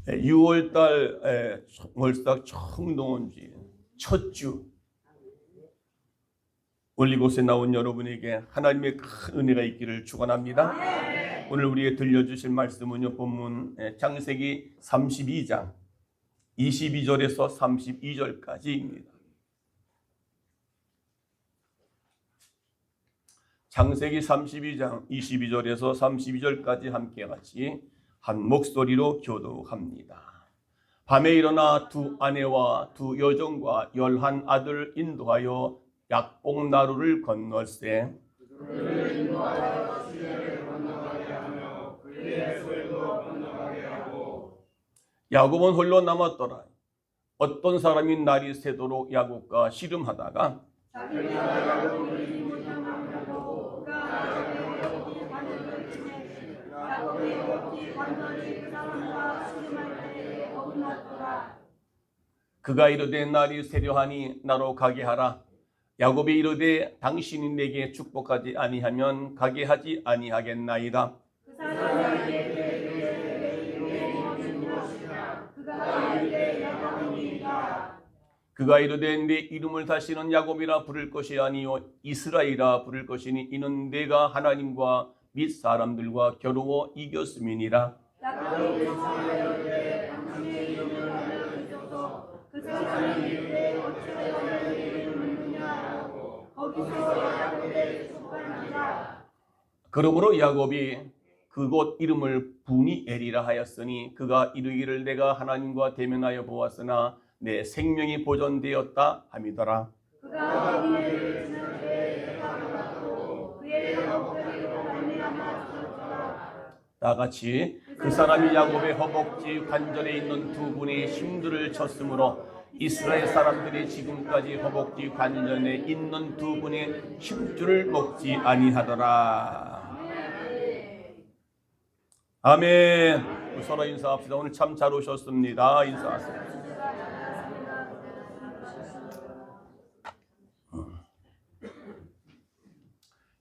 6월달 월삭 청동원지 첫 주 올리고스에 나온 여러분에게 하나님의 큰 은혜가 있기를 축원합니다. 오늘 우리에게 들려주실 말씀은요, 본문 창세기 32장 22절에서 32절까지입니다. 창세기 32장 22절에서 32절까지 함께 같이 한 목소리로 교독합니다. 밤에 일어나 두 아내와 두 여종과 11 아들을 인도하여 약복나루를 건널세 야곱은 홀로 남았더라. 어떤 사람이 날이 새도록 야곱과 씨름하다가 그가 이르되 날이 새려하니 나로 가게 하라. 야곱이 이르되 당신이 내게 축복하지 아니하면 가게 하지 아니하겠나이다. 그가 이르되 내 이름을 다시는 야곱이라 부를 것이 아니요 이스라엘이라 부를 것이니 이는 내가 하나님과 및 사람들과 겨루어 이겼음이니라. 그러므로 야곱이 그곳 이름을 브니엘이라 하였으니 그가 이르기를 내가 하나님과 대면하여 보았으나 내 생명이 보존되었다 함이더라. 다 같이 그 사람이 야곱의 허벅지 관절에 있는 두 분의 힘들을 쳤으므로 이스라엘 사람들이 지금까지 허벅지 관절에 있는 두 분의 힘줄을 먹지 아니하더라. 아멘. 서로 인사합시다. 오늘 참 잘 오셨습니다. 인사하세요.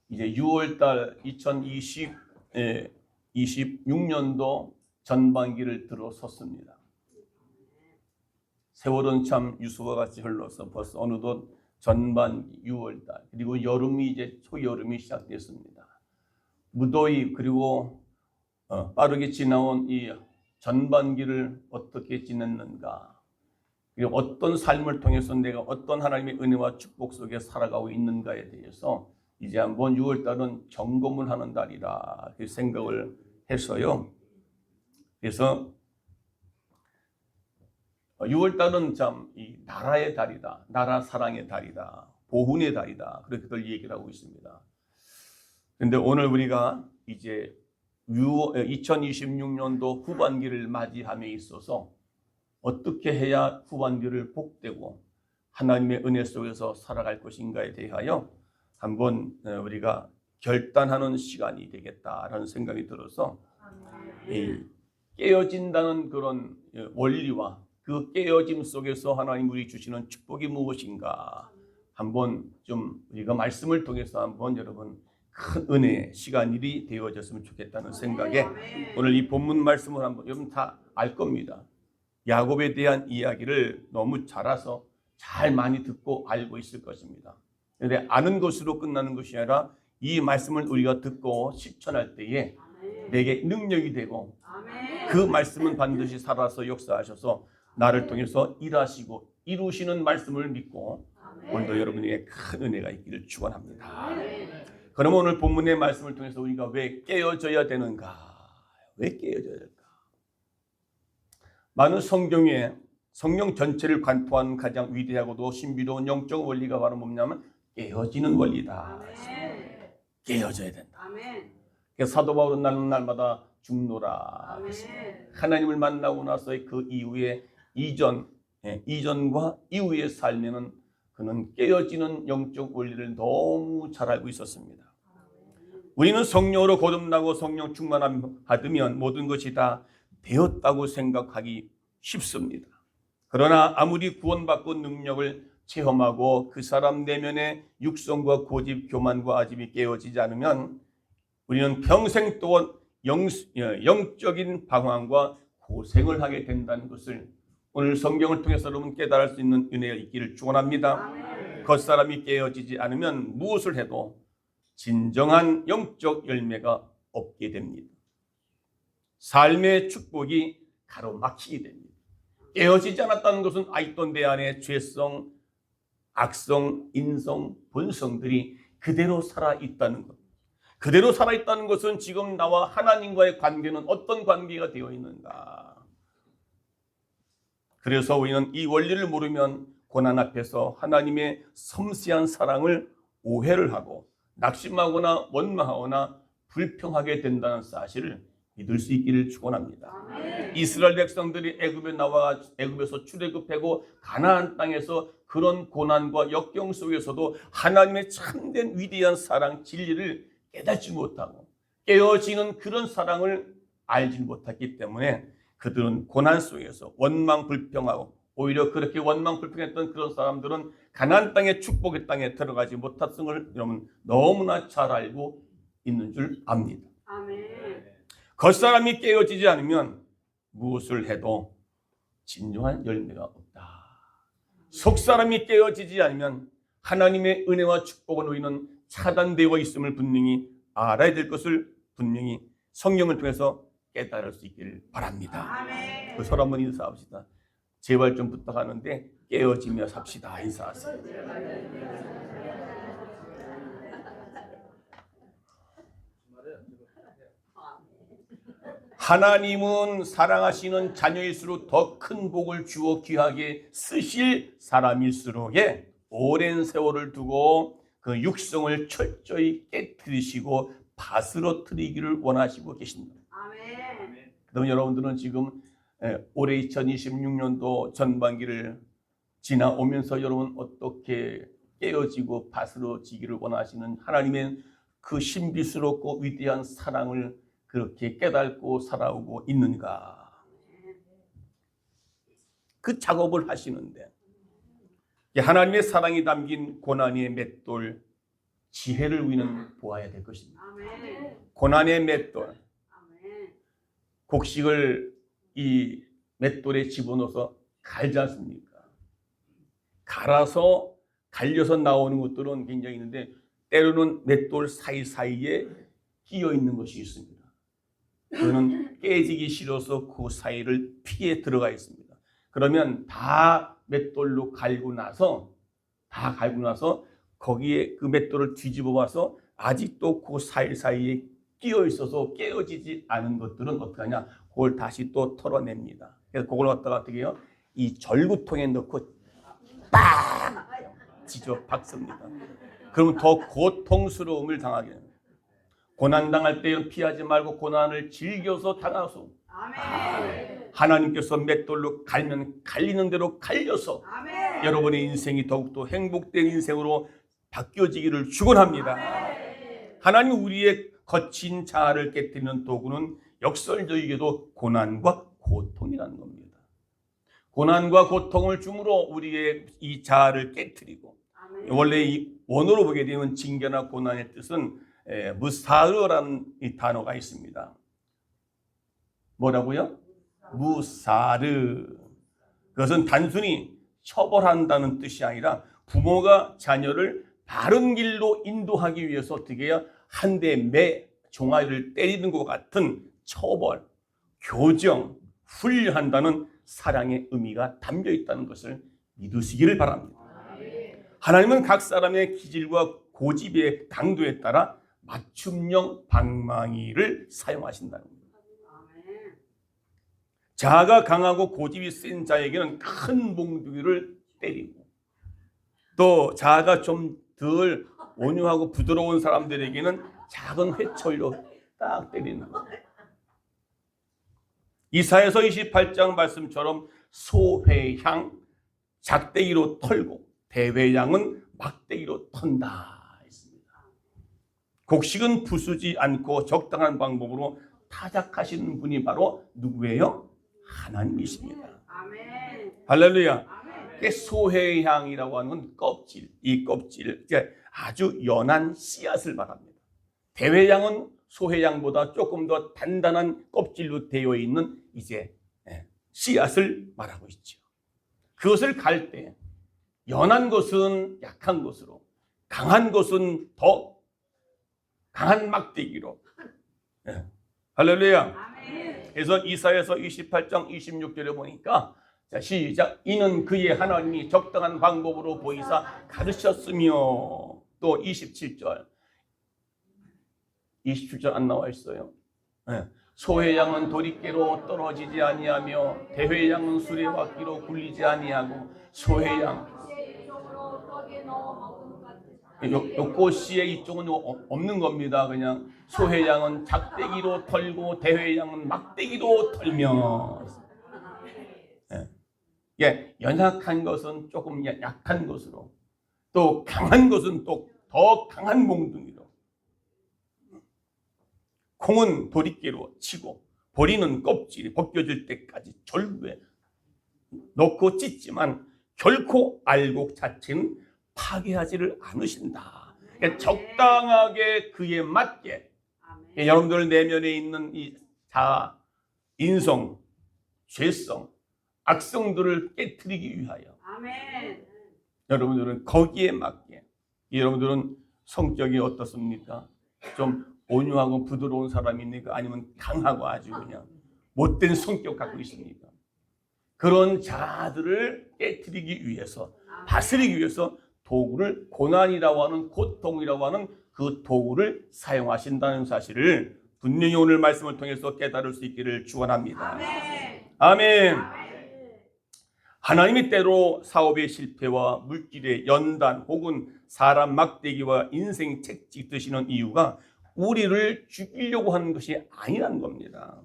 이제 6월달 2026년도 전반기를 들어섰습니다. 세월은 참 유수와 같이 흘러서 벌써 어느덧 전반기 6월달 그리고 여름이 이제 초여름이 시작됐습니다. 무더위 그리고 빠르게 지나온 이 전반기를 어떻게 지냈는가, 그리고 어떤 삶을 통해서 내가 어떤 하나님의 은혜와 축복 속에 살아가고 있는가에 대해서 이제 한번 6월달은 점검을 하는 달이라 그 생각을 했어요. 그래서 6월달은 참 이 나라의 달이다, 나라 사랑의 달이다, 보훈의 달이다, 그렇게들 얘기를 하고 있습니다. 그런데 오늘 우리가 이제 2026년도 후반기를 맞이함에 있어서 어떻게 해야 후반기를 복되고 하나님의 은혜 속에서 살아갈 것인가에 대하여 한번 우리가 결단하는 시간이 되겠다라는 생각이 들어서 깨어진다는 그런 원리와 그 깨어짐 속에서 하나님 우리 주시는 축복이 무엇인가 한번 좀 우리가 말씀을 통해서 한번 여러분 큰 은혜의 시간이 되어졌으면 좋겠다는 생각에 오늘 이 본문 말씀을 한번 여러분 다 알 겁니다. 야곱에 대한 이야기를 너무 잘 알아서 잘 많이 듣고 알고 있을 것입니다. 그런데 아는 것으로 끝나는 것이 아니라 이 말씀을 우리가 듣고 실천할 때에 내게 능력이 되고 그 말씀은 반드시 살아서 역사하셔서 나를 통해서 일하시고 이루시는 말씀을 믿고 오늘도 여러분에게 큰 은혜가 있기를 축원합니다. 그럼 오늘 본문의 말씀을 통해서 우리가 왜 깨어져야 되는가? 왜 깨어져야 될까? 많은 성경에 성경 전체를 관통한 가장 위대하고도 신비로운 영적 원리가 바로 뭐냐면 깨어지는 원리다. 깨어져야 된다. 그래서 사도 바울은 나는 날마다 죽노라. 하나님을 만나고 나서의 그 이후에 이전과 이후의 삶에는 그는 깨어지는 영적 원리를 너무 잘 알고 있었습니다. 우리는 성령으로 거듭나고 성령 충만함 받으면 모든 것이 다 되었다고 생각하기 쉽습니다. 그러나 아무리 구원받고 능력을 체험하고 그 사람 내면의 육성과 고집, 교만과 아집이 깨어지지 않으면 우리는 평생 동안 영적인 방황과 고생을 하게 된다는 것을 오늘 성경을 통해서 여러분 깨달을 수 있는 은혜가 있기를 축원합니다. 겉사람이 깨어지지 않으면 무엇을 해도 진정한 영적 열매가 없게 됩니다. 삶의 축복이 가로막히게 됩니다. 깨어지지 않았다는 것은 아직도 내 안에 죄성, 악성, 인성, 본성들이 그대로 살아있다는 것. 그대로 살아있다는 것은 지금 나와 하나님과의 관계는 어떤 관계가 되어 있는가. 그래서 우리는 이 원리를 모르면 고난 앞에서 하나님의 섬세한 사랑을 오해를 하고 낙심하거나 원망하거나 불평하게 된다는 사실을 믿을 수 있기를 축원합니다. 이스라엘 백성들이 애굽에 나와 애굽에서 출애굽하고 가나안 땅에서 그런 고난과 역경 속에서도 하나님의 참된 위대한 사랑 진리를 깨닫지 못하고 깨어지는 그런 사랑을 알지 못했기 때문에 그들은 고난 속에서 원망 불평하고 오히려 그렇게 원망 불평했던 그런 사람들은 가나안 땅의 축복의 땅에 들어가지 못했음을 여러분 너무나 잘 알고 있는 줄 압니다. 아멘. 겉사람이 깨어지지 않으면 무엇을 해도 진정한 열매가 없다. 속사람이 깨어지지 않으면 하나님의 은혜와 축복은 우리는 차단되어 있음을 분명히 알아야 될 것을 분명히 성경을 통해서 깨달을 수 있기를 바랍니다. 아멘. 그 서로 한번 인사합시다. 제발 좀 부탁하는데 깨어지며 삽시다. 인사하세요. 하나님은 사랑하시는 자녀일수록 더 큰 복을 주어 귀하게 쓰실 사람일수록에 오랜 세월을 두고 그 육성을 철저히 깨뜨리시고 바스러뜨리기를 원하시고 계십니다. 아멘. 그럼 여러분들은 지금 올해 2026년도 전반기를 지나오면서 여러분 어떻게 깨어지고 바스러지기를 원하시는 하나님의 그 신비스럽고 위대한 사랑을 그렇게 깨닫고 살아오고 있는가? 그 작업을 하시는데 하나님의 사랑이 담긴 고난의 맷돌 지혜를 우리는 보아야 될 것입니다. 아멘. 고난의 맷돌 아멘. 곡식을 이 맷돌에 집어넣어서 갈지 않습니까? 갈아서 갈려서 나오는 것들은 굉장히 있는데 때로는 맷돌 사이사이에 끼어 있는 것이 있습니다. 그거는 깨지기 싫어서 그 사이를 피해 들어가 있습니다. 그러면 다 맷돌로 갈고 나서 거기에 그 맷돌을 뒤집어 봐서 아직도 그 사이사이에 끼어 있어서 깨어지지 않은 것들은 어떻게 하냐? 그걸 다시 또 털어냅니다. 그래서 그걸 갖다가 어떻게 해요? 이 절구통에 넣고 빡 지져 박습니다. 그러면 더 고통스러움을 당하게 됩니다. 고난당할 때는 피하지 말고 고난을 즐겨서 당하소. 아멘. 하나님께서 맷돌로 갈면 갈리는 대로 갈려서 아멘. 여러분의 인생이 더욱더 행복된 인생으로 바뀌어지기를 축원합니다. 하나님 우리의 거친 자아를 깨뜨리는 도구는 역설적이게도 고난과 고통이라는 겁니다. 고난과 고통을 주므로 우리의 이 자아를 깨뜨리고 원래 이 원어로 보게 되면 징계나 고난의 뜻은 무사르라는 이 단어가 있습니다. 뭐라고요? 무사르. 그것은 단순히 처벌한다는 뜻이 아니라 부모가 자녀를 바른 길로 인도하기 위해서 어떻게 해야 한 대 매 종아리를 때리는 것 같은 처벌, 교정, 훈련한다는 사랑의 의미가 담겨 있다는 것을 믿으시기를 바랍니다. 하나님은 각 사람의 기질과 고집의 강도에 따라 맞춤형 방망이를 사용하신다는 겁니다. 자아가 강하고 고집이 센 자에게는 큰 몽둥이를 때리고 또 자아가 좀 덜 온유하고 부드러운 사람들에게는 작은 회초리로 딱 때리는 거예요. 이사야서 28장 말씀처럼 소회향 작대기로 털고 대회향은 막대기로 턴다 했습니다. 곡식은 부수지 않고 적당한 방법으로 타작하시는 분이 바로 누구예요? 하나님이십니다. 아멘. 할렐루야. 아멘. 소회향이라고 하는 건 껍질, 이 껍질 아주 연한 씨앗을 말합니다. 대회향은 소회향보다 조금 더 단단한 껍질로 되어 있는 이제 씨앗을 말하고 있죠. 그것을 갈 때 연한 것은 약한 것으로, 강한 것은 더 강한 막대기로. 예. 할렐루야. 아멘. 그래서 이사야서 28장 26절에 보니까 자, 시작. 이는 그의 하나님이 적당한 방법으로 보이사 가르쳤으며, 또 27절 안 나와 있어요. 네. 소의 양은 도리깨로 떨어지지 아니하며 대회 양은 수레바퀴로 굴리지 아니하고 소의 양 요 꽃씨의 이쪽은 없는 겁니다. 그냥 소의 양은 작대기로 털고 대회 양은 막대기로 털며. 예, 연약한 것은 조금 약한 것으로, 또 강한 것은 또 더 강한 몽둥이로. 콩은 도리깨로 치고 보리는 껍질이 벗겨질 때까지 절구에 넣고 찢지만 결코 알곡 자체는 파괴하지를 않으신다. 그러니까 적당하게 그에 맞게 여러분들 내면에 있는 이 자아, 인성, 죄성, 악성들을 깨트리기 위하여 아멘. 여러분들은 거기에 맞게, 여러분들은 성격이 어떻습니까? 좀 온유하고 부드러운 사람입니까? 아니면 강하고 아주 그냥 못된 성격 갖고 있습니까? 그런 자들을 깨트리기 위해서, 다스리기 위해서 도구를, 고난이라고 하는, 고통이라고 하는 그 도구를 사용하신다는 사실을 분명히 오늘 말씀을 통해서 깨달을 수 있기를 축원합니다. 아멘. 아멘. 하나님이 때로 사업의 실패와 물질의 연단 혹은 사람 막대기와 인생 책찍 드시는 이유가 우리를 죽이려고 하는 것이 아니라는 겁니다.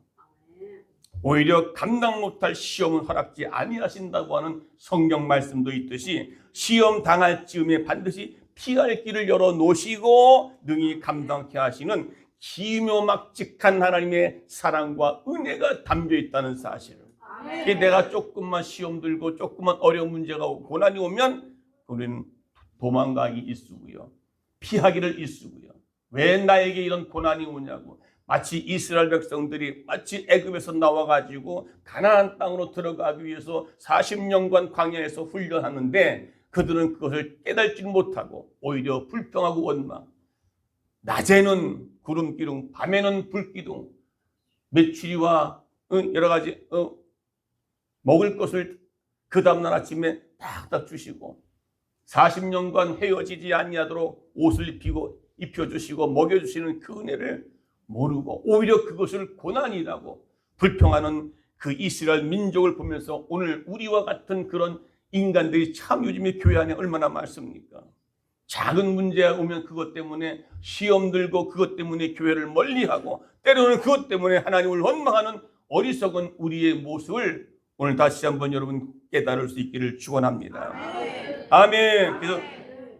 오히려 감당 못할 시험은 허락지 아니하신다고 하는 성경 말씀도 있듯이 시험 당할 즈음에 반드시 피할 길을 열어 놓으시고 능히 감당케 하시는 기묘막직한 하나님의 사랑과 은혜가 담겨 있다는 사실. 내가 조금만 시험 들고 조금만 어려운 문제가 오고 고난이 오면 우리는 도망가기 일쑤고요, 피하기를 일쑤고요. 왜 나에게 이런 고난이 오냐고, 마치 이스라엘 백성들이 마치 애굽에서 나와가지고 가나안 땅으로 들어가기 위해서 40년간 광야에서 훈련하는데 그들은 그것을 깨닫지 못하고 오히려 불평하고 원망. 낮에는 구름기둥, 밤에는 불기둥, 메추리와 여러 가지 먹을 것을 그 다음날 아침에 딱딱 주시고 40년간 헤어지지 아니하도록 옷을 입혀주시고 먹여주시는 그 은혜를 모르고 오히려 그것을 고난이라고 불평하는 그 이스라엘 민족을 보면서 오늘 우리와 같은 그런 인간들이 참 요즘에 교회 안에 얼마나 많습니까? 작은 문제가 오면 그것 때문에 시험 들고 그것 때문에 교회를 멀리하고 때로는 그것 때문에 하나님을 원망하는 어리석은 우리의 모습을 오늘 다시 한번 여러분 깨달을 수 있기를 축원합니다. 아멘. 그래서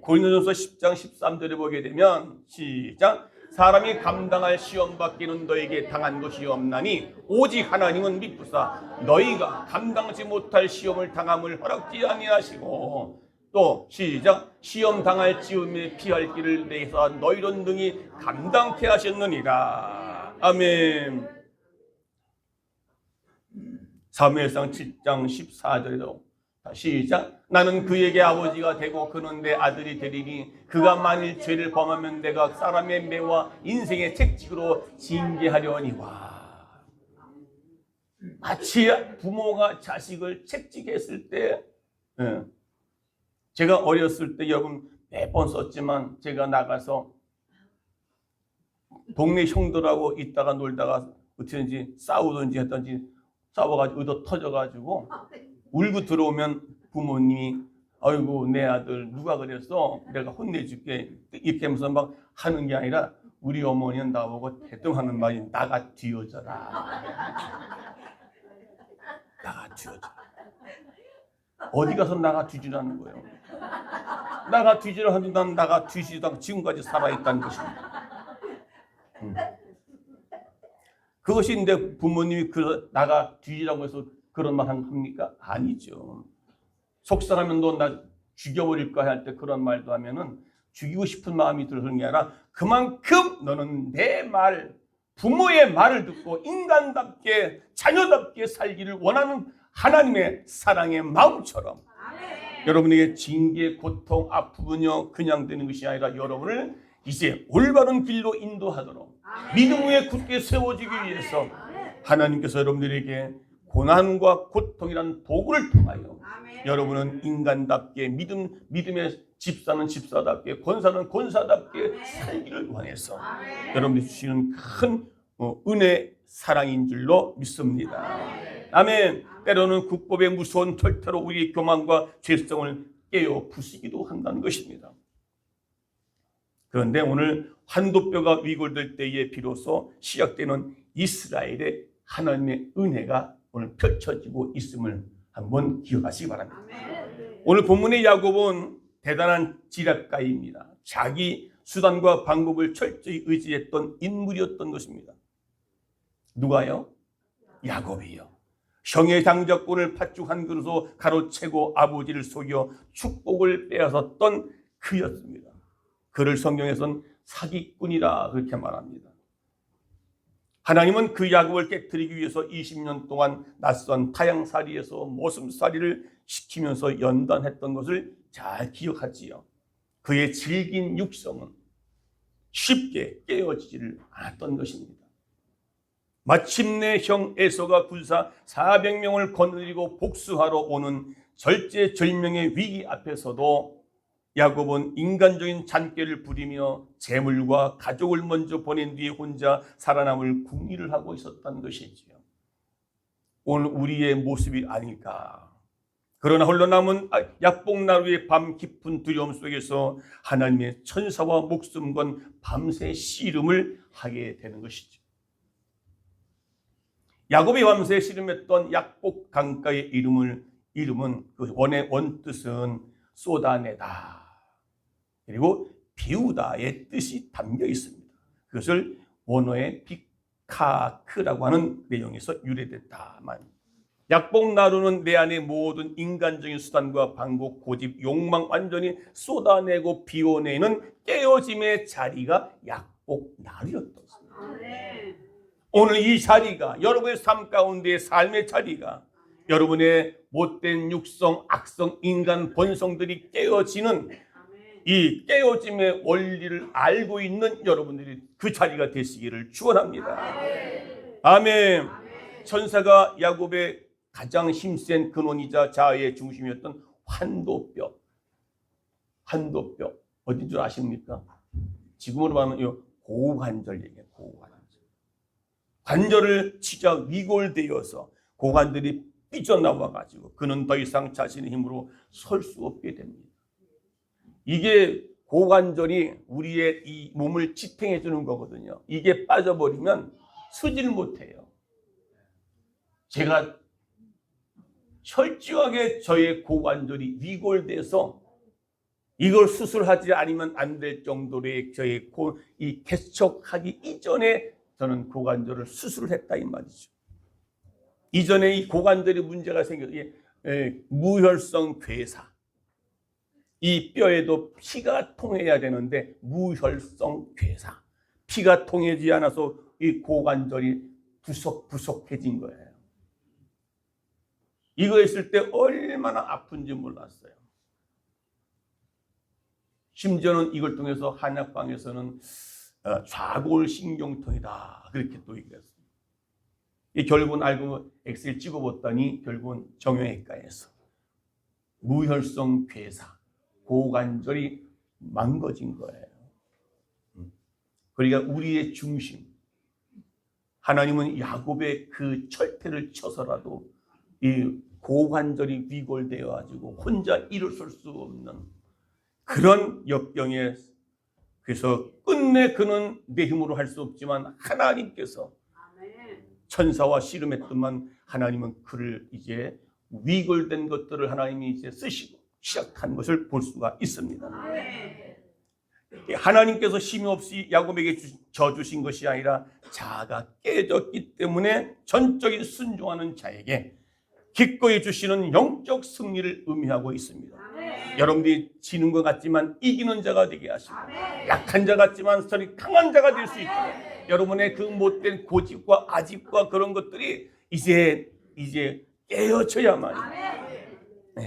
고린도전서 10장 13절에 보게 되면 시작. 사람이 감당할 시험 받기는 너에게 당한 것이 없나니 오직 하나님은 미쁘사 너희가 감당하지 못할 시험을 당함을 허락지 아니하시고, 또 시작. 시험 당할 즈음에 피할 길을 내사 너희로 능히 감당케 하셨느니라. 아멘. 사무엘상 7장 14절에도 시작. 나는 그에게 아버지가 되고 그는 내 아들이 되리니 그가 만일 죄를 범하면 내가 사람의 매와 인생의 책찍으로 징계하려니와. 마치 부모가 자식을 책찍했을 때, 제가 어렸을 때 여러분 매번 썼지만 제가 나가서 동네 형들하고 있다가 놀다가 어떻게든지 싸우든지 했든지 싸워가지고 의도 터져가지고 울고 들어오면 부모님이 아이고 내 아들 누가 그랬어? 내가 혼내줄게. 이렇게 하면서 막 하는 게 아니라 우리 어머니는 나보고 대뜸 하는 말이 나가 뒤어져라. 나가 뒤어져라. 어디 가서 나가 뒤지라는 거예요. 나가 뒤지라 하는데 난 나가 뒤지지도 않고 지금까지 살아있다는 것입니다. 그것이 내 부모님이 나가 뒤지라고 해서 그런 말 합니까? 아니죠. 속상하면 너 나 죽여버릴까 할 때 그런 말도 하면은 죽이고 싶은 마음이 들는 게 아니라 그만큼 너는 내 말, 부모의 말을 듣고 인간답게 자녀답게 살기를 원하는 하나님의 사랑의 마음처럼 아멘. 여러분에게 징계, 고통, 아픔은요 그냥 되는 것이 아니라 여러분을 이제 올바른 길로 인도하도록 믿음 위에 굳게 세워지기 위해서 하나님께서 여러분들에게 고난과 고통이라는 도구를 통하여 여러분은 인간답게 믿음의 집사는 집사답게 권사는 권사답게 살기를 원해서 여러분들이 주시는 큰 은혜 사랑인 줄로 믿습니다. 아멘. 때로는 국법의 무서운 털태로 우리의 교만과 죄성을 깨어 부수기도 한다는 것입니다. 그런데 오늘 환도뼈가 위골될 때에 비로소 시작되는 이스라엘의 하나님의 은혜가 오늘 펼쳐지고 있음을 한번 기억하시기 바랍니다. 오늘 본문의 야곱은 대단한 지략가입니다. 자기 수단과 방법을 철저히 의지했던 인물이었던 것입니다. 누가요? 야곱이요. 형의 장자권을 팥죽 한 그릇으로 가로채고 아버지를 속여 축복을 빼앗았던 그였습니다. 그를 성경에서는 사기꾼이라 그렇게 말합니다. 하나님은 그 야곱을 깨뜨리기 위해서 20년 동안 낯선 타향살이에서 모슴살이를 시키면서 연단했던 것을 잘 기억하지요. 그의 질긴 육성은 쉽게 깨어지지를 않았던 것입니다. 마침내 형 에서가 군사 400명을 거느리고 복수하러 오는 절제절명의 위기 앞에서도 야곱은 인간적인 잔꾀를 부리며 재물과 가족을 먼저 보낸 뒤에 혼자 살아남을 궁리를 하고 있었다는 것이지요. 오늘 우리의 모습이 아닐까. 그러나 홀로 남은 약복나루의 밤 깊은 두려움 속에서 하나님의 천사와 목숨 건 밤새 씨름을 하게 되는 것이죠. 야곱이 밤새 씨름했던 약복 강가의 이름은 그 원뜻은 쏟아내다 그리고 비우다의 뜻이 담겨 있습니다. 그것을 원어의 비카크라고 하는 내용에서 유래됐다만 약복나루는 내 안의 모든 인간적인 수단과 방법, 고집, 욕망 완전히 쏟아내고 비워내는 깨어짐의 자리가 약복나루였던 것입니다. 오늘 이 자리가 여러분의 삶 가운데의 삶의 자리가 여러분의 못된 육성, 악성, 인간 본성들이 깨어지는 이 깨어짐의 원리를 알고 있는 여러분들이 그 자리가 되시기를 축원합니다. 아멘. 천사가 야곱의 가장 힘센 근원이자 자아의 중심이었던 환도뼈 어딘 줄 아십니까? 지금으로 말하면 고관절 얘기예요. 고관절. 관절을 치자 위골되어서 고관들이 삐져나와 가지고 그는 더 이상 자신의 힘으로 설 수 없게 됩니다. 이게 고관절이 우리의 이 몸을 지탱해 주는 거거든요. 이게 빠져버리면 서지를 못해요. 제가 철저하게 저의 고관절이 위골돼서 이걸 수술하지 않으면 안 될 정도의 저의 이 개척하기 이전에 저는 고관절을 수술을 했다 이 말이죠. 이전에 이 고관절에 문제가 생겨서 무혈성 괴사. 이 뼈에도 피가 통해야 되는데 무혈성 괴사. 피가 통하지 않아서 이 고관절이 부석부석해진 거예요. 이거 했을 때 얼마나 아픈지 몰랐어요. 심지어는 이걸 통해서 한약방에서는 좌골신경통이다 그렇게 또 얘기했어요. 결국은 알고 엑스를 찍어봤더니 결국은 정형외과에서 무혈성 괴사, 고관절이 망가진 거예요. 그러니까 우리의 중심, 하나님은 야곱의 그 철퇴를 쳐서라도 이 고관절이 위골되어 가지고 혼자 일어설 수 없는 그런 역경에, 그래서 끝내 그는 내 힘으로 할 수 없지만 하나님께서 천사와 씨름했더만 하나님은 그를 이제 위골된 것들을 하나님이 이제 쓰시고 시작한 것을 볼 수가 있습니다. 하나님께서 힘이 없이 야곱에게 져주신 것이 아니라 자아가 깨졌기 때문에 전적인 순종하는 자에게 기꺼이 주시는 영적 승리를 의미하고 있습니다. 여러분들이 지는 것 같지만 이기는 자가 되게 하시고 약한 자 같지만 저리 강한 자가 될 수 있도록 여러분의 그 못된 고집과 아집과 그런 것들이 이제 깨어져야만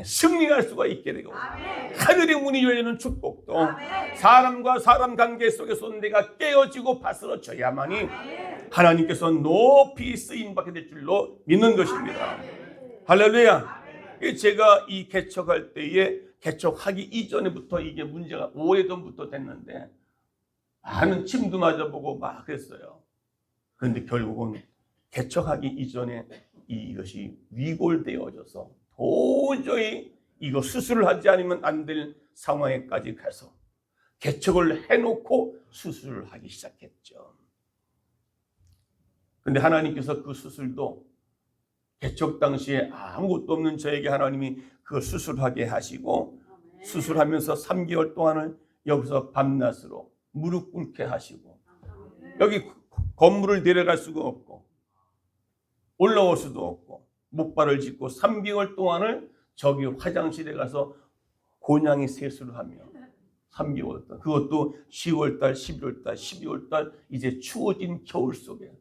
승리할 수가 있게 되고 하늘의 문이 열리는 축복도 사람과 사람 관계 속에서 내가 깨어지고 바스러져야만이 하나님께서 높이 쓰임받게 될 줄로 믿는 것입니다. 할렐루야. 제가 이 개척할 때에 개척하기 이전에부터 이게 문제가 오래전부터 됐는데 많은 침도 맞아보고 막 그랬어요. 그런데 결국은 개척하기 이전에 이것이 위골되어져서 도저히 이거 수술을 하지 않으면 안 될 상황에까지 가서 개척을 해놓고 수술을 하기 시작했죠. 그런데 하나님께서 그 수술도 개척 당시에 아무것도 없는 저에게 하나님이 그 수술하게 하시고 수술하면서 3개월 동안을 여기서 밤낮으로 무릎 꿇게 하시고 여기 건물을 내려갈 수가 없고 올라올 수도 없고 목발을 짚고 3개월 동안을 저기 화장실에 가서 곤양이 세수를 하며 3개월 동안 그것도 10월달, 11월달, 12월달 이제 추워진 겨울 속에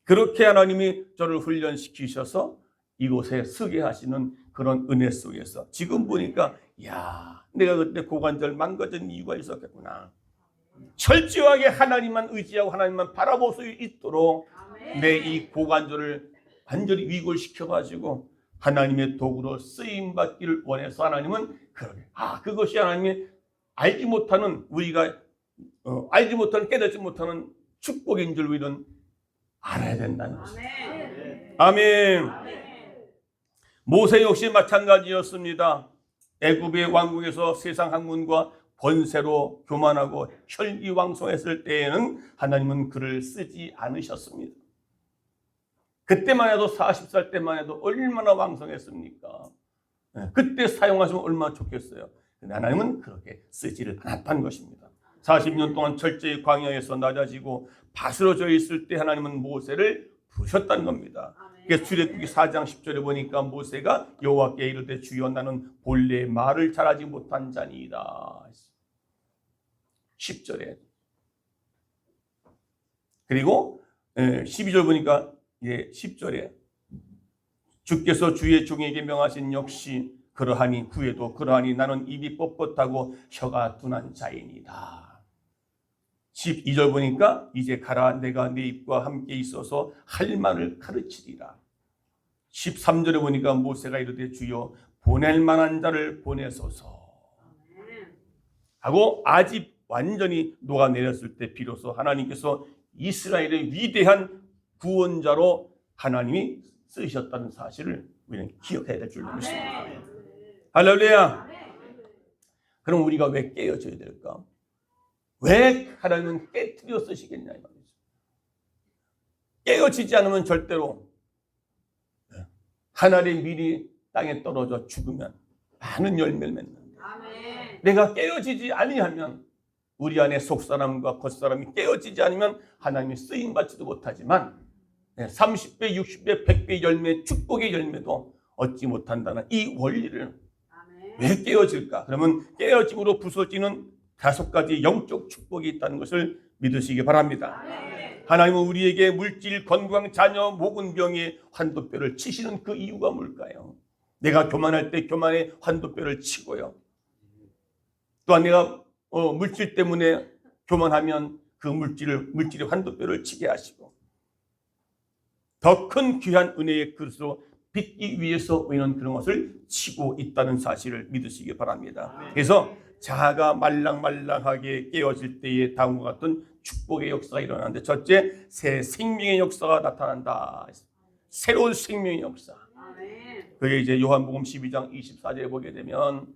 그렇게 하나님이 저를 훈련시키셔서 이곳에 서게 하시는 그런 은혜 속에서 지금 보니까 야 내가 그때 고관절 망가진 이유가 있었겠구나. 철저하게 하나님만 의지하고 하나님만 바라볼 수 있도록 내 이 고관절을 완전히 위골시켜가지고 하나님의 도구로 쓰임받기를 원해서 하나님은 그것이 하나님의 알지 못하는 우리가 알지 못하는 깨닫지 못하는 축복인 줄 우리는 알아야 된다는 것입니다. 아멘. 모세 역시 마찬가지였습니다. 애굽의 왕국에서 세상 학문과 권세로 교만하고 혈기왕성했을 때에는 하나님은 그를 쓰지 않으셨습니다. 그때만 해도 40살 때만 해도 얼마나 왕성했습니까? 그때 사용하시면 얼마나 좋겠어요. 근데 하나님은 그렇게 쓰지를 않았다는 것입니다. 40년 동안 철저히 광야에서 낮아지고 바스러져 있을 때 하나님은 모세를 부르셨다는 겁니다. 그래서 출애굽기 4장 10절에 보니까 모세가 여호와께 이르되 주여 나는 본래 말을 잘하지 못한 자니이다. 10절에 그리고 12절 보니까 10절에 주께서 주의 종에게 명하신 역시 그러하니 후에도 그러하니 나는 입이 뻣뻣하고 혀가 둔한 자이니이다. 12절 보니까 이제 가라 내가 네 입과 함께 있어서 할 말을 가르치리라. 13절에 보니까 모세가 이르되 주여 보낼 만한 자를 보내소서 하고 아직 완전히 녹아내렸을 때 비로소 하나님께서 이스라엘의 위대한 구원자로 하나님이 쓰셨다는 사실을 우리는 기억해야 될 줄로 믿습니다. 할렐루야. 그럼 우리가 왜 깨어져야 될까? 왜 하나님은 깨트려 쓰시겠냐 이 말이죠. 깨어지지 않으면 절대로 하나님의 밀이 땅에 떨어져 죽으면 많은 열매를 맺는다. 내가 깨어지지 아니하면 우리 안에 속사람과 겉사람이 깨어지지 않으면 하나님이 쓰임받지도 못하지만 30배, 60배, 100배 열매, 축복의 열매도 얻지 못한다는 이 원리를 왜 깨어질까? 그러면 깨어짐으로 부서지는 5가지 영적 축복이 있다는 것을 믿으시기 바랍니다. 하나님은 우리에게 물질, 건강, 자녀, 모든 병의 환도뼈를 치시는 그 이유가 뭘까요? 내가 교만할 때 교만의 환도뼈를 치고요. 또한 내가 물질 때문에 교만하면 그 물질의 환도뼈를 치게 하시고 더 큰 귀한 은혜의 그릇으로 빚기 위해서 우리는 그런 것을 치고 있다는 사실을 믿으시기 바랍니다. 그래서 자아가 말랑말랑하게 깨어질 때에 다음과 같은 축복의 역사가 일어나는데 첫째, 새 생명의 역사가 나타난다. 새로운 생명의 역사. 그게 이제 요한복음 12장 24절에 보게 되면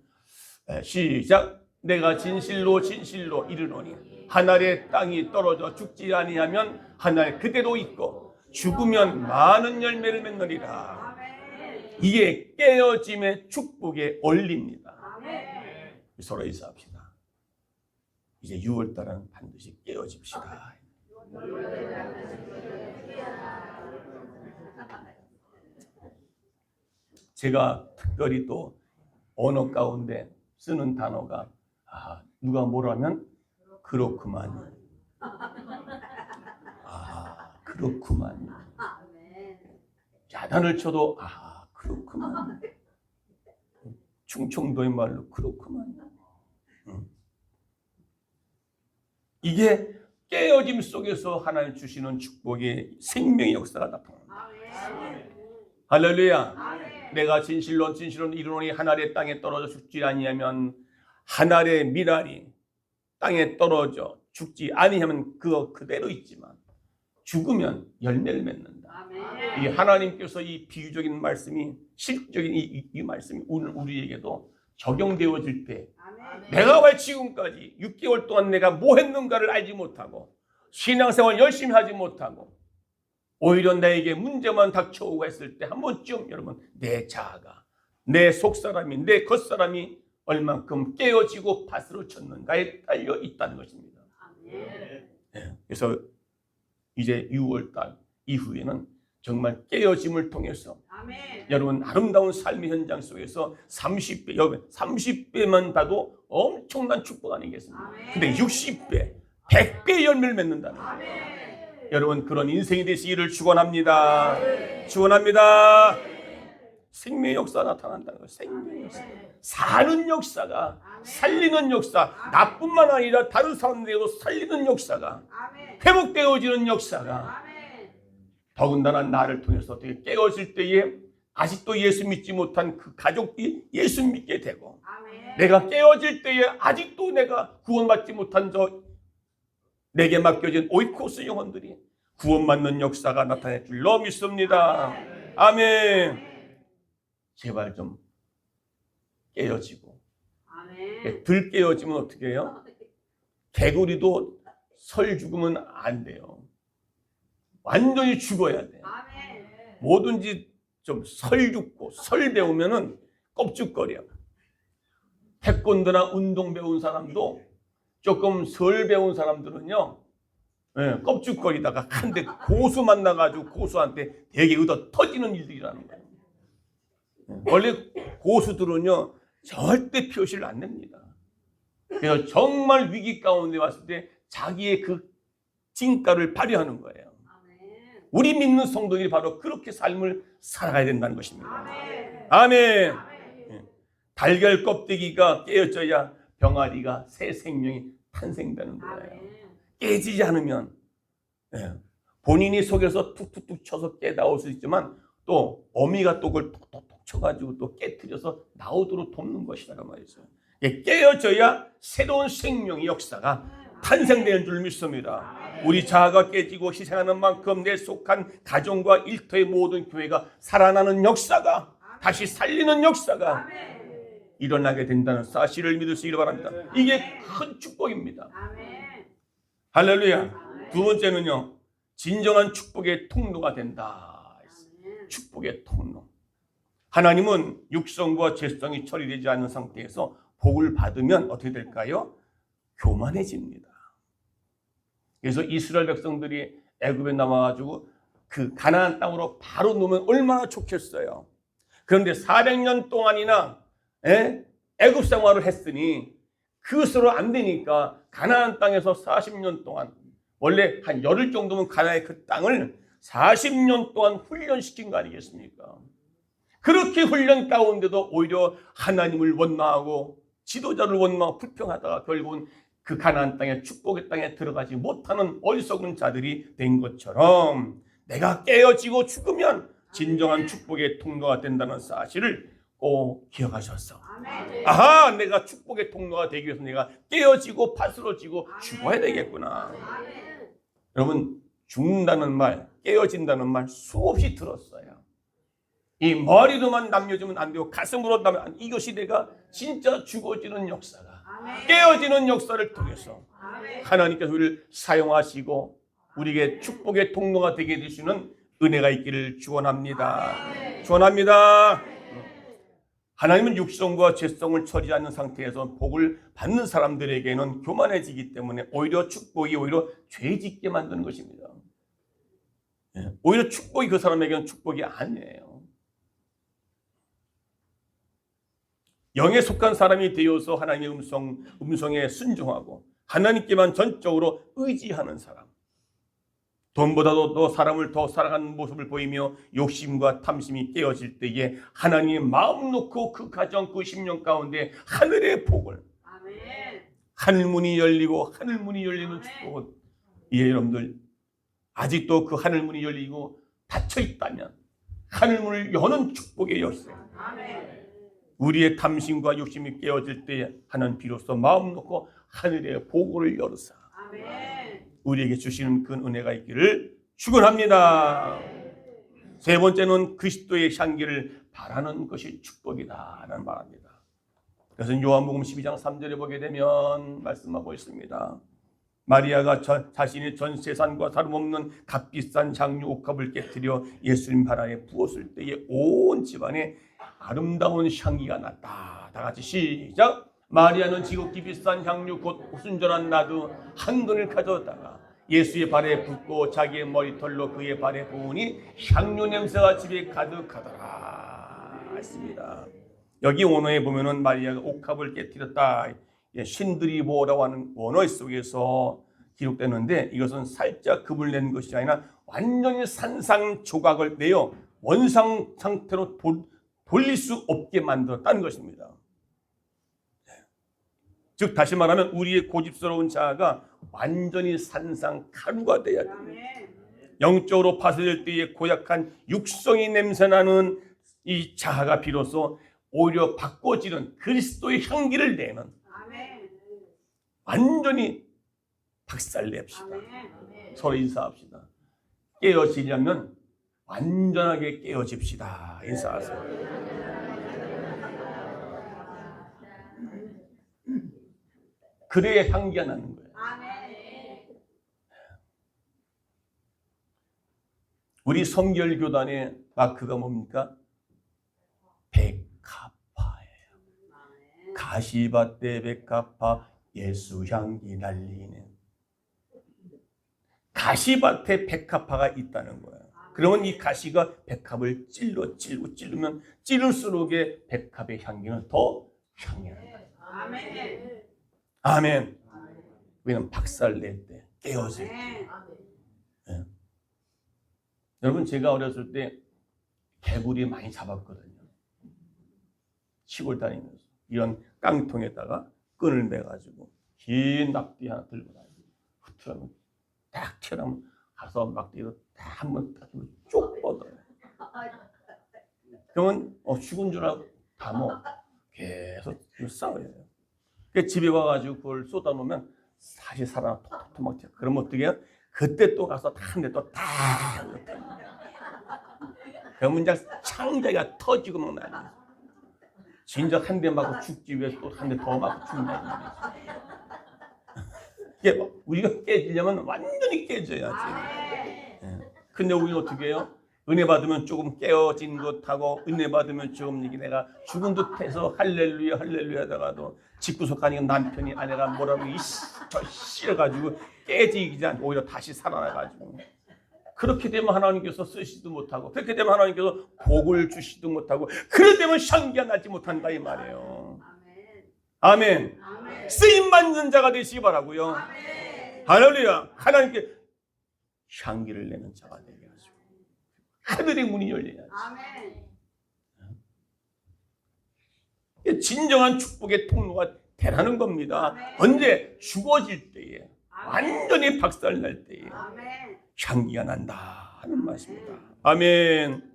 시작. 내가 진실로 진실로 이르노니 하늘의 땅이 떨어져 죽지 아니하면 하늘 그대로 있고 죽으면 많은 열매를 맺느니라. 이게 깨어짐의 축복의 원리입니다. 서로 인사합시다. 이제 6월달은 반드시 깨어집시다. 제가 특별히 또 언어 가운데 쓰는 단어가 누가 뭐라면 그렇구만. 그렇구만. 야단을 쳐도 그렇구만. 충청도의 말로 그렇구만. 이게 깨어짐 속에서 하나님 주시는 축복의 생명의 역사가 나타납니다. 할렐루야. 내가 진실로 이르노니 한 알의 땅에 떨어져 죽지 아니하면 한 알의 미랄이 땅에 떨어져 죽지 아니하면 그거 그대로 있지만 죽으면 열매를 맺는다. 이 하나님께서 이 비유적인 말씀이 실적인 이 말씀이 오늘 우리에게도 적용되어질 때 내가 왜 지금까지 6개월 동안 내가 뭐 했는가를 알지 못하고 신앙생활 열심히 하지 못하고 오히려 나에게 문제만 닥쳐오고 했을 때 한 번쯤 여러분 내 자아가 내 속사람이 내 겉사람이 얼만큼 깨어지고 밭으로 쳤는가에 달려 있다는 것입니다. 그래서 이제 6월달 이후에는 정말 깨어짐을 통해서 여러분 아름다운 삶의 현장 속에서 30배, 여러분 30배만 봐도 엄청난 축복 아니겠습니까? 근데 60배, 100배 열매를 맺는다는 거예요. 여러분 그런 인생이 되시기를 축원합니다. 축원합니다. 생명의 역사가 나타난다는 거예요. 생명의 역사. 사는 역사가 살리는 역사, 나뿐만 아니라 다른 사람들에게도 살리는 역사가 회복되어지는 역사가 더군다나 나를 통해서 어떻게 깨어질 때에 아직도 예수 믿지 못한 그 가족이 예수 믿게 되고 내가 깨어질 때에 아직도 내가 구원받지 못한 내게 맡겨진 오이코스 영혼들이 구원받는 역사가 나타날 줄로 믿습니다. 아멘. 제발 좀 깨어지고 들 깨어지면 어떻게 해요? 개구리도 설 죽으면 안 돼요. 완전히 죽어야 돼. 뭐든지 좀 설 죽고 설 배우면은 껍죽거려. 태권도나 운동 배운 사람도 조금 설 배운 사람들은요, 껍죽거리다가 한데 고수 만나가지고 고수한테 되게 얻어 터지는 일들이라는 거예요. 원래 고수들은요 절대 표시를 안 냅니다. 그래서 정말 위기 가운데 왔을 때 자기의 그 진가를 발휘하는 거예요. 우리 믿는 성도들이 바로 그렇게 삶을 살아가야 된다는 것입니다. 아멘. 달걀 껍데기가 깨어져야 병아리가 새 생명이 탄생되는 거예요. 깨지지 않으면 본인이 속에서 툭툭툭 쳐서 깨다올 수 있지만 또 어미가 또 그걸 톡톡톡 쳐가지고 또 깨트려서 나오도록 돕는 것이라고 말이죠. 깨어져야 새로운 생명의 역사가 탄생되는 줄 믿습니다. 우리 자아가 깨지고 희생하는 만큼 내 속한 가정과 일터의 모든 교회가 살아나는 역사가 다시 살리는 역사가 일어나게 된다는 사실을 믿으시기 바랍니다. 이게 큰 축복입니다. 할렐루야. 두 번째는요, 진정한 축복의 통로가 된다. 축복의 통로. 하나님은 육성과 죄성이 처리되지 않는 상태에서 복을 받으면 어떻게 될까요? 교만해집니다. 그래서 이스라엘 백성들이 애굽에 나와가지고 그 가나안 땅으로 바로 놓으면 얼마나 좋겠어요. 그런데 400년 동안이나 애굽 생활을 했으니 그것으로 안 되니까 가나안 땅에서 40년 동안 원래 한 열흘 정도면 가나안의 그 땅을 40년 동안 훈련시킨 거 아니겠습니까? 그렇게 훈련 가운데도 오히려 하나님을 원망하고 지도자를 원망하고 불평하다가 결국은 그 가나안 땅에 축복의 땅에 들어가지 못하는 어리석은 자들이 된 것처럼 내가 깨어지고 죽으면 진정한 축복의 통로가 된다는 사실을 꼭 기억하셨어. 아하, 내가 축복의 통로가 되기 위해서 내가 깨어지고 밭으로 지고 죽어야 되겠구나. 여러분, 죽는다는 말, 깨어진다는 말 수없이 들었어요. 이 머리로만 남겨주면 안 되고 가슴으로 남겨, 이것이 내가 진짜 죽어지는 역사가 깨어지는 역사를 통해서 하나님께서 우리를 사용하시고 우리에게 축복의 통로가 되게 되시는 은혜가 있기를 축원합니다. 축원합니다. 하나님은 육성과 죄성을 처리하지 않는 상태에서 복을 받는 사람들에게는 교만해지기 때문에 오히려 축복이 오히려 죄짓게 만드는 것입니다. 오히려 축복이 그 사람에게는 축복이 아니에요. 영에 속한 사람이 되어서 하나님의 음성에 순종하고 하나님께만 전적으로 의지하는 사람. 돈보다도 또 사람을 더 사랑하는 모습을 보이며 욕심과 탐심이 깨어질 때에 하나님의 마음 놓고 그 가정 그 10년 가운데 하늘의 복을 아멘. 하늘문이 열리고 하늘문이 열리는 축복은 여러분들 아직도 그 하늘문이 열리고 닫혀 있다면 하늘문을 여는 축복의 열쇠 아멘. 우리의 탐심과 욕심이 깨어질 때에 하나님 비로소 마음 놓고 하늘의 복을 열으사 아멘. 우리에게 주시는 그 은혜가 있기를 축원합니다. 세 번째는 그리스도의 향기를 바라는 것이 축복이다라는 말입니다. 그래서 요한복음 12장 3절에 보게 되면 말씀하고 있습니다. 마리아가 자신의 전 세상과 다름없는 값비싼 향유 옥합을 깨뜨려 예수님 발 안에 부었을 때에 온 집안에 아름다운 향기가 났다. 다 같이 시작. 마리아는 지극히 비싼 향유 곧 순전한 나두 한 근을 가져다가 예수의 발에 붓고 자기의 머리털로 그의 발에 부으니 향유 냄새가 집에 가득하더라 했습니다. 여기 원어에 보면은 마리아가 옥합을 깨뜨렸다. 신들이 보라고 하는 원어 속에서 기록되는데 이것은 살짝 급을 낸 것이 아니라 완전히 산산조각을 내어 원상 상태로 돌릴 수 없게 만들었다는 것입니다. 즉 다시 말하면 우리의 고집스러운 자아가 완전히 산산가루가 돼야 됩니다. 영적으로 파쇄될 때에 고약한 육성이 냄새나는 이 자아가 비로소 오히려 바꿔지는 그리스도의 향기를 내는 완전히 박살냅시다. 서로 인사합시다. 깨어지려면 완전하게 깨어집시다. 인사하세요. 그래야 향기가 나는 거예요. 우리 성결교단의 마크가 뭡니까? 백합화예요. 가시밭대 백합화 예수 향기 날리는 가시밭에 백합화가 있다는 거예요. 그러면 이 가시가 백합을 찌르면 찌를수록에 백합의 향기는 더 향연한다. 아멘. 아멘. 왜냐면 박살낼 때 깨어질 때. 네. 여러분 제가 어렸을 때 개구리 많이 잡았거든요. 시골 다니면서 이런 깡통에다가 끈을 매가지고 긴 낙지 하나 들고 다니고 흐트러면 딱 튀어나오면 가서 막대기로 딱 한번 딱 쭉 뻗어요. 그러면 죽은 줄 알고 다 먹어. 계속 싸워요. 그 집에 와가지고 그걸 쏟아놓으면 다시 살아 톡톡톡 막 튀어. 그러면 어떻게 해요? 그때 또 가서 한 대 또 딱. 그러면 이제 창자가 터지고 막 나요. 진작 한 대 맞고 죽기 위해서 또 한 대 더 맞고 죽는다. 이게 우리가 깨지려면 완전히 깨져야지. 근데 우리는 어떻게 해요? 은혜 받으면 조금 깨어진 듯하고 은혜 받으면 조금 이게 내가 죽은 듯해서 할렐루야 할렐루야 하다가도 집구석 가니까 남편이 아내가 뭐라고 저 싫어가지고 깨지기 전 오히려 다시 살아나가지고 그렇게 되면 하나님께서 쓰시지도 못하고 그렇게 되면 하나님께서 복을 주시지도 못하고 그럴 때면 향기가 나지 못한다 이 말이에요. 아멘. 쓰임 받는 자가 되시기 바라고요. 할렐루야. 하나님께 향기를 내는 자가 되게 하시고 하늘의 문이 열려야지. 진정한 축복의 통로가 되라는 겁니다. 언제? 죽어질 때에 완전히 박살날 때에 향기가 난다 하는 말씀입니다. 아멘.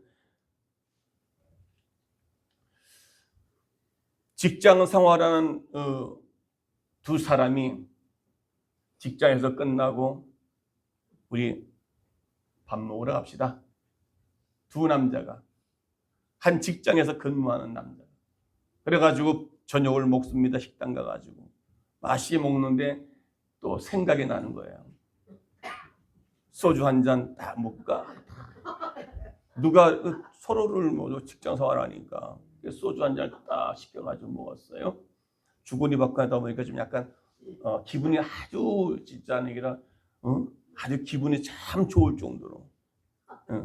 직장 생활하는 두 사람이 직장에서 끝나고 우리 밥 먹으러 갑시다. 두 남자가 한 직장에서 근무하는 남자. 그래가지고 저녁을 먹습니다. 식당 가가지고 맛있게 먹는데 또 생각이 나는 거예요. 소주 한 잔 딱 먹을까? 누가 서로를 뭐 직장 생활하니까 소주 한 잔 딱 시켜가지고 먹었어요. 주거니 받고 하다 보니까 좀 약간 기분이 아주 진짜 얘기라 아주 기분이 참 좋을 정도로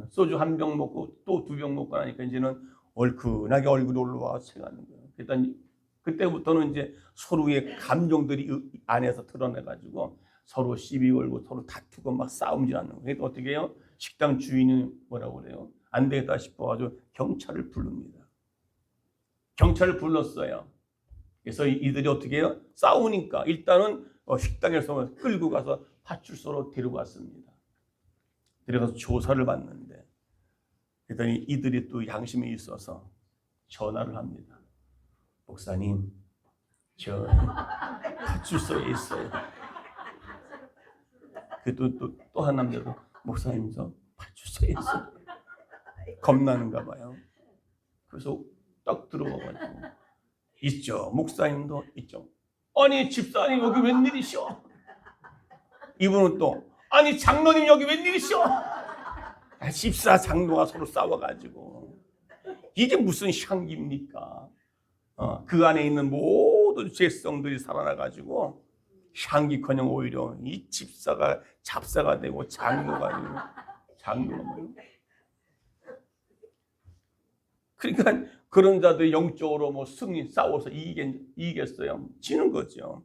소주 한 병 먹고 또 두 병 먹고 나니까 이제는 얼큰하게 얼굴이 올라와 채가는 거예요. 일단 그때부터는 이제 서로의 감정들이 안에서 드러내가지고 서로 시비 걸고 서로 다투고 막 싸움질 않는 거예요. 그러니까 어떻게 해요? 식당 주인은 뭐라고 그래요? 안 되겠다 싶어가지고 경찰을 부릅니다. 경찰을 불렀어요. 그래서 이들이 어떻게 해요? 싸우니까 일단은 식당에서 끌고 가서 파출소로 데려갔습니다. 데려가서 조사를 받는데 그랬더니 이들이 또 양심이 있어서 전화를 합니다. 목사님, 저 파출소에 있어요. 또 한 남자도 목사님 저 파출소에 있어요. 겁나는가 봐요. 그래서 딱 들어가가지고 있죠. 목사님도 있죠. 아니 집사님 여기 웬일이시오? 이분은 또 아니 장로님 여기 웬일이시오? 집사 장로가 서로 싸워가지고 이게 무슨 향기입니까? 그 안에 있는 모든 죄성들이 살아나가지고 향기커녕 오히려 이 집사가 잡사가 되고 장로가 뭐예요? 그러니까 그런 자들 영적으로 뭐 싸워서 이기겠어요? 지는 거죠.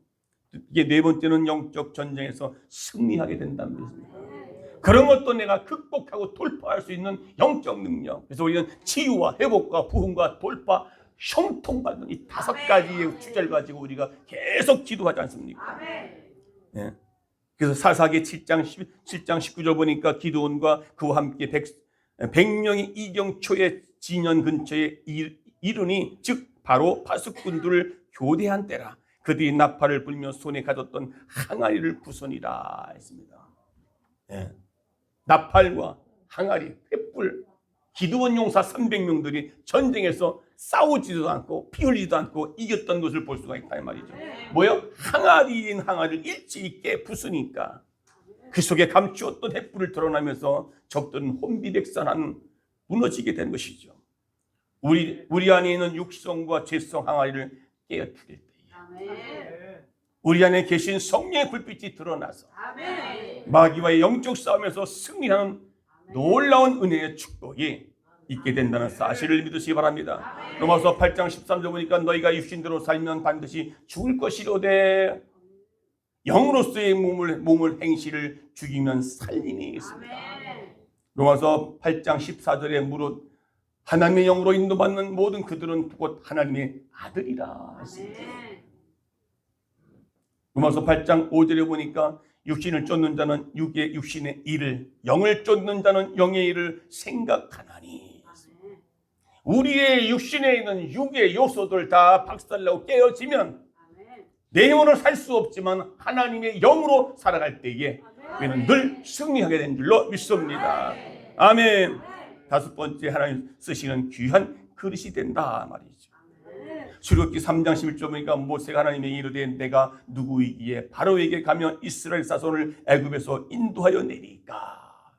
이게 네 번째는 영적 전쟁에서 승리하게 된다는 것입니다. 그런 것도 내가 극복하고 돌파할 수 있는 영적 능력. 그래서 우리는 치유와 회복과 부흥과 돌파, 형통받는 이 5가지의 주제를 가지고 우리가 계속 기도하지 않습니까? 예. 그래서 사사기 7장 19절 보니까 기드온과 그와 함께 100명이 이경초의 진연 근처에 이르니 즉 바로 파수꾼들을 교대한 때라. 그들이 나팔을 불며 손에 가졌던 항아리를 부수니라 했습니다. 예. 나팔과 항아리, 횃불, 기드온 용사 300명들이 전쟁에서 싸우지도 않고 피 흘리지도 않고 이겼던 것을 볼 수가 있다 이 말이죠. 뭐요? 항아리인 항아리를 일찍 있게 부수니까 그 속에 감추었던 횃불을 드러나면서 적들은 혼비백산한 무너지게 된 것이죠. 우리 안에 있는 육성과 죄성 항아리를 깨어뜨릴 때에 우리 안에 계신 성령의 불빛이 드러나서 마귀와의 영적 싸움에서 승리하는 놀라운 은혜의 축복이 있게 된다는 사실을 믿으시기 바랍니다. 로마서 8장 13절 보니까 너희가 육신대로 살면 반드시 죽을 것이로되 영으로서의 몸을 행실을 죽이면 살리니 있습니다. 로마서 8장 14절에 무릇 하나님의 영으로 인도받는 모든 그들은 곧 하나님의 아들이라 했습니다. 로마서 8장 5절에 보니까 육신을 쫓는 자는 육신의 일을, 영을 쫓는 자는 영의 일을 생각하나니. 우리의 육신에 있는 육의 요소들 다 박살나고 깨어지면 내 힘으로 살 수 없지만 하나님의 영으로 살아갈 때에 우리는 늘 승리하게 된 줄로 믿습니다. 아멘. 5번째, 하나님 쓰시는 귀한 그릇이 된다 말이죠. 출애굽기 3장 11절 보니까 모세가 하나님의 이르되 내가 누구이기에 바로에게 가면 이스라엘 자손을 애굽에서 인도하여 내리까.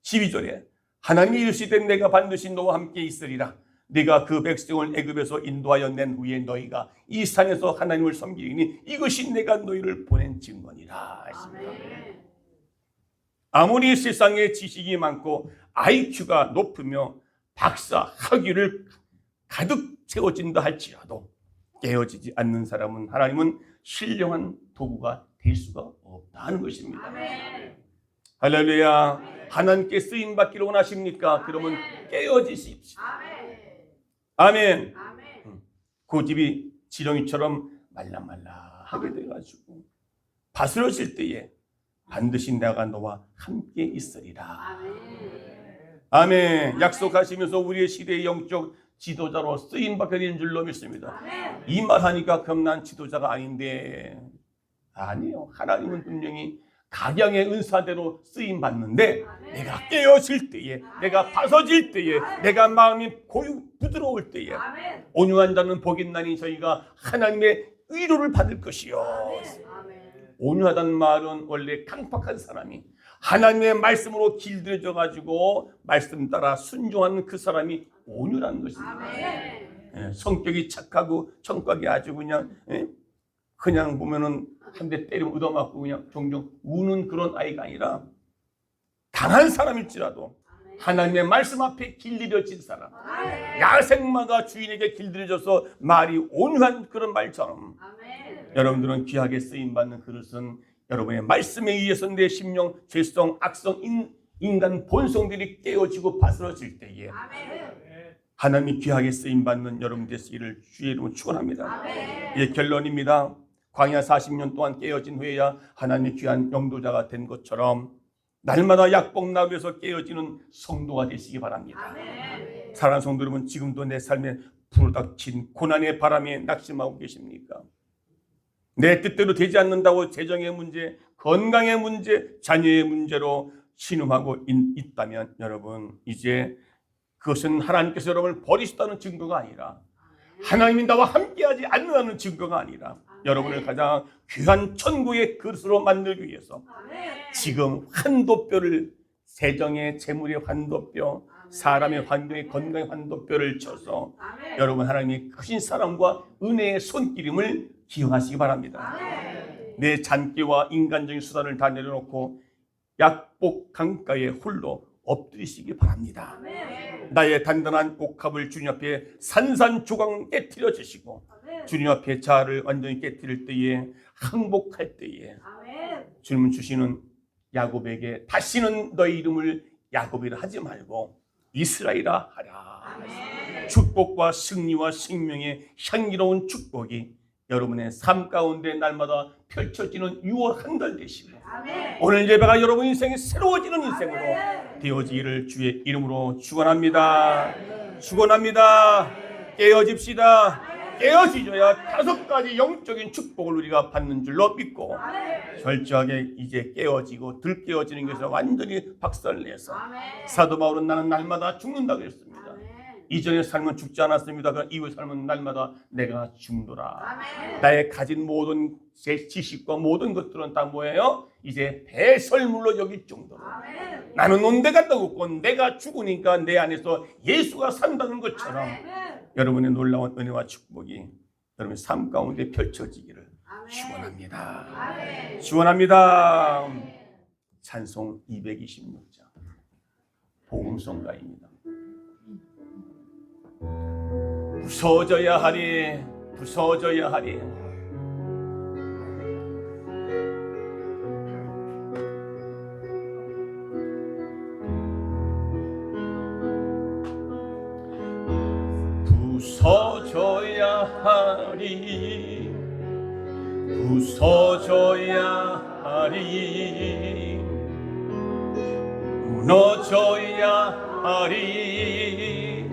12절에 하나님이 이르시되 내가 반드시 너와 함께 있으리라. 네가 그 백성을 애굽에서 인도하여 낸 후에 너희가 이 산에서 하나님을 섬기리니 이것이 내가 너희를 보낸 증거니라 했습니다. 아무리 세상에 지식이 많고 IQ가 높으며 박사 학위를 가득 채워진다 할지라도 깨어지지 않는 사람은 하나님은 신령한 도구가 될 수가 없다는 것입니다. 아멘. 할렐루야. 하나님께 쓰임받기를 원하십니까? 그러면 깨어지십시오. 아멘. 고집이 지렁이처럼 말랑말랑하게 돼가지고 바스러질 때에 반드시 내가 너와 함께 있으리라. 아멘. 약속하시면서 우리의 시대의 영적 지도자로 쓰임받게 되는 줄로 믿습니다. 이 말하니까 그럼 난 지도자가 아닌데. 아니요. 하나님은 분명히 각양의 은사대로 쓰임받는데 내가 깨어질 때에, 내가 바서질 때에, 내가 마음이 부드러울 때에 온유한 자는 복이 있나니 저희가 하나님의 위로를 받을 것이요. 온유하다는 말은 원래 강팍한 사람이 하나님의 말씀으로 길들여져 가지고 말씀 따라 순종하는 그 사람이 온유라는 것입니다. 예, 성격이 착하고 성격이 아주 그냥 보면은 한 대 때리면 얻어맞고 그냥 종종 우는 그런 아이가 아니라 강한 사람일지라도 하나님의 말씀 앞에 길들여진 사람, 야생마가 주인에게 길들여져서 말이 온유한 그런 말처럼 여러분들은 귀하게 쓰임받는 그릇은 여러분의 말씀에 의해서 내 심령, 죄성, 악성, 인간 본성들이 깨어지고 바스러질 때에 하나님이 귀하게 쓰임받는 여러분 되시기를 주의 이름으로 축원합니다. 이게 결론입니다. 광야 40년 동안 깨어진 후에야 하나님의 귀한 영도자가 된 것처럼 날마다 약복 나무에서 깨어지는 성도가 되시기 바랍니다. 사랑하는 성도 여러분, 지금도 내 삶에 불닥친 고난의 바람에 낙심하고 계십니까? 내 뜻대로 되지 않는다고 재정의 문제, 건강의 문제, 자녀의 문제로 신음하고 있다면 여러분, 이제 그것은 하나님께서 여러분을 버리셨다는 증거가 아니라 하나님이 나와 함께하지 않는다는 증거가 아니라 여러분을 가장 귀한 천국의 그릇으로 만들기 위해서 지금 환도뼈를, 세정의 재물의 환도뼈, 사람의 환경의 건강의 환도뼈를 쳐서 여러분 하나님의 크신 사랑과 은혜의 손길임을 기억하시기 바랍니다. 내 잔기와 인간적인 수단을 다 내려놓고 약복 강가에 홀로 엎드리시기 바랍니다. 나의 단단한 옥합을 주님 앞에 산산조각 깨뜨려 주시고 주님 앞에 자아를 완전히 깨뜨릴 때에 항복할 때에 주님은 주시는 야곱에게 다시는 너의 이름을 야곱이라 하지 말고 이스라엘이라 하라. 축복과 승리와 생명의 향기로운 축복이 여러분의 삶 가운데 날마다 펼쳐지는 6월 한 달 되시고 오늘 예배가 여러분 인생이 새로워지는 인생으로 되어지기를 주의 이름으로 축원합니다. 축원합니다. 깨어집시다. 깨어지줘야 5가지 영적인 축복을 우리가 받는 줄로 믿고 철저하게 이제 깨어지고 들깨어지는 것에서 완전히 박살내서 사도 바울은 나는 날마다 죽는다 그랬습니다. 이전의 삶은 죽지 않았습니다. 그 이후의 삶은 날마다 내가 죽노라. 나의 가진 모든 제 지식과 모든 것들은 다 뭐예요? 이제 배설물로 여길 정도로 나는 온데가 떠없고 내가 죽으니까 내 안에서 예수가 산다는 것처럼 여러분의 놀라운 은혜와 축복이 여러분의 삶 가운데 펼쳐지기를 축원합니다. 축원합니다. 찬송 226장 복음성가입니다. 부서져야 하리, 부서져야 하리. 부서져야 하리, 부서져야 하리, 무너져야 하리,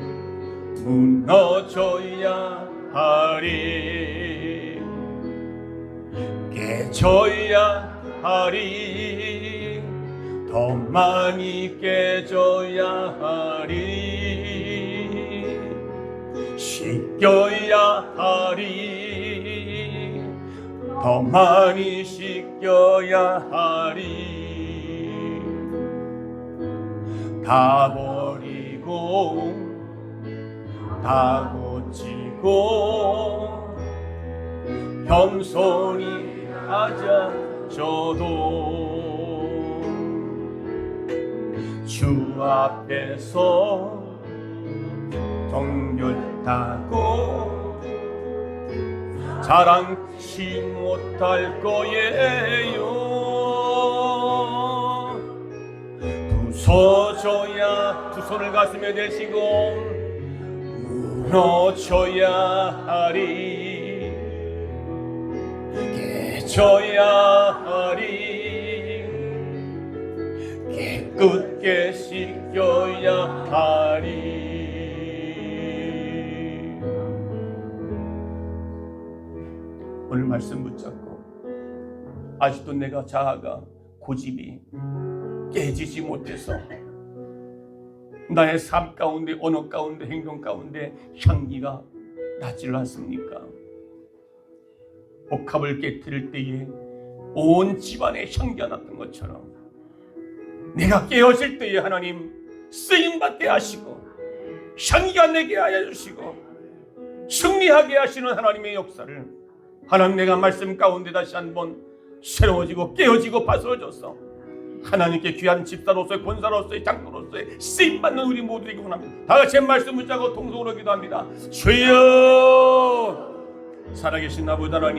무너져야 하리, 깨져야 하리, 더 많이 깨져야 하리, 씻겨야 하리, 더 많이 씻겨야 하리, 다 버리고 다 고치고 겸손히 하자 저도 주 앞에서 정결하고 자랑치 못할 거예요. 부서져야 두 손을 가슴에 대시고 무너져야 하리, 깨져야 하리, 깨끗게 씻겨야 하리. 오늘 말씀 붙잡고 아직도 내가 자아가 고집이 깨지지 못해서 나의 삶 가운데, 언어 가운데, 행동 가운데 향기가 나질 않습니까? 옥합을 깨뜨릴 때에 온 집안에 향기가 났던 것처럼 내가 깨어질 때에 하나님 쓰임받게 하시고 향기가 내게 하여 주시고 승리하게 하시는 하나님의 역사를 하나님 내가 말씀 가운데 다시 한번 새로워지고 깨어지고 바스러져서 하나님께 귀한 집사로서의 권사로서의 장로로서의 쓰임받는 우리 모두에게 원합니다. 다같이 말씀 붙잡고 통성으로 기도합니다. 주여 살아계신 아버지 하나님,